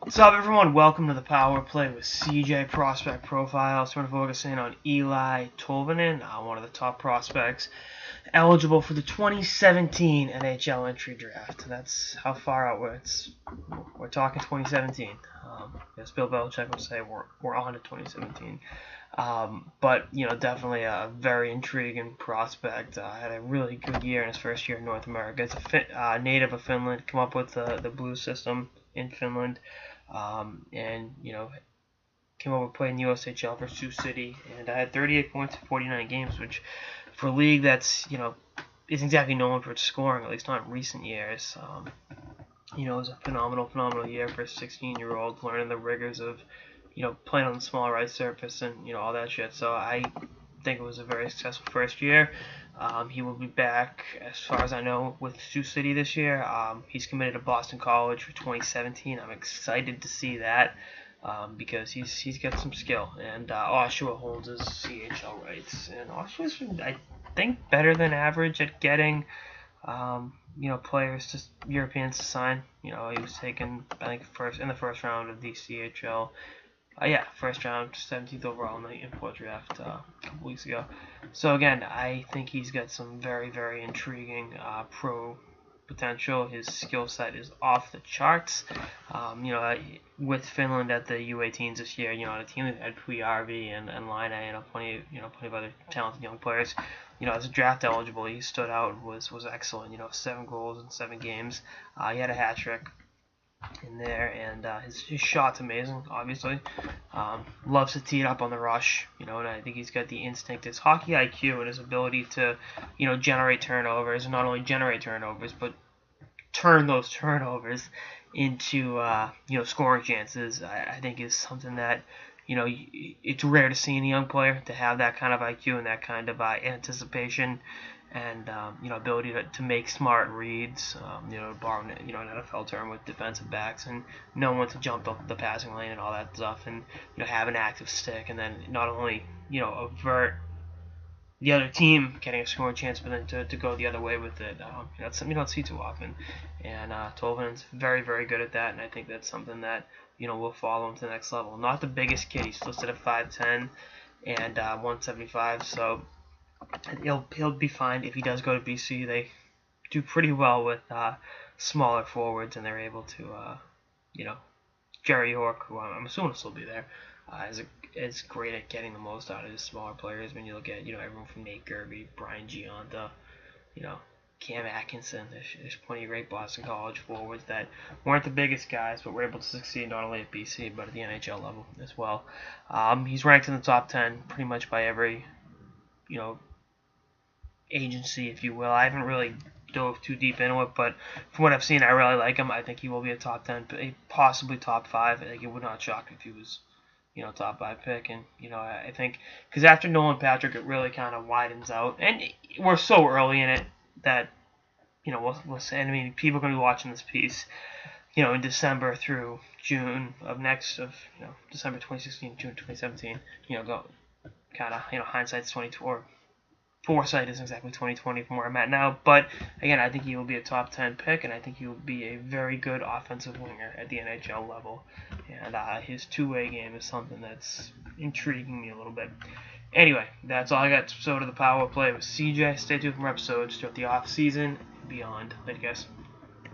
What's up, everyone? Welcome to the Power Play with CJ Prospect Profiles. We're focusing on Eeli Tolvanen, one of the top prospects eligible for the 2017 NHL entry draft. That's how far out we're talking 2017. As Bill Belichick would say, we're on to 2017. But definitely a very intriguing prospect. Had a really good year in his first year in North America. It's a native of Finland. Come up with the blue system in Finland. And came over playing USHL for Sioux City, and I had 38 points in 49 games, which for a league that's isn't exactly known for its scoring, at least not in recent years. It was a phenomenal year for a 16-year-old, learning the rigors of playing on the smaller ice surface and all that shit. So I think it was a very successful first year. He will be back, as far as I know, with Sioux City this year. He's committed to Boston College for 2017. I'm excited to see that because he's got some skill. And Oshawa holds his CHL rights. And Oshawa's been, I think, better than average at getting players, just Europeans to sign. He was taken, I think, in the first round of the CHL. First round, 17th overall in the import draft a couple weeks ago. So again, I think he's got some very, very intriguing pro potential. His skill set is off the charts. With Finland at the U18s this year, on a team that had Pujarvi and Laine and plenty of other talented young players. As a draft eligible, he stood out, was excellent. 7 goals in 7 games. He had a hat trick in there, and his shot's amazing, obviously. Loves to tee it up on the rush, and I think he's got the instinct, his hockey IQ, and his ability to, generate turnovers, and not only generate turnovers, but turn those turnovers into, scoring chances. I think is something that, it's rare to see in a young player to have that kind of IQ and that kind of anticipation and ability to make smart reads, to borrow an NFL term with defensive backs, and know when to jump up the passing lane and all that stuff, and have an active stick, and then not only avert the other team getting a scoring chance, but then to go the other way with it. That's something you don't see too often, and Tolvanen's very, very good at that, and I think that's something that will follow him to the next level. Not the biggest kid; he's listed at 5'10" and 175, so he'll be fine if he does go to BC. They do pretty well with smaller forwards, and they're able to, Jerry York, who I'm assuming will still be there, is great at getting the most out of his smaller players. When you look at everyone from Nate Gerby, Brian Giunta, Cam Atkinson, there's plenty of great Boston College forwards that weren't the biggest guys, but were able to succeed not only at BC but at the NHL level as well. He's ranked in the top 10 pretty much by every agency, if you will. I haven't really dove too deep into it, but from what I've seen, I really like him. I think he will be a top 10, possibly top 5. I think it would not shock me if he was, top 5 pick. And, I think, because after Nolan Patrick, it really kind of widens out. And we're so early in it that, we'll say, I mean, people are going to be watching this piece, in December through June of December 2016, June 2017, go kind of, hindsight's 2020. Foresight isn't exactly 2020 from where I'm at now, but again, I think he will be a top 10 pick, and I think he will be a very good offensive winger at the NHL level. And his two-way game is something that's intriguing me a little bit. Anyway, that's all I got. So to the Power Play with CJ. Stay tuned for more episodes throughout the off season and beyond. Later, guys.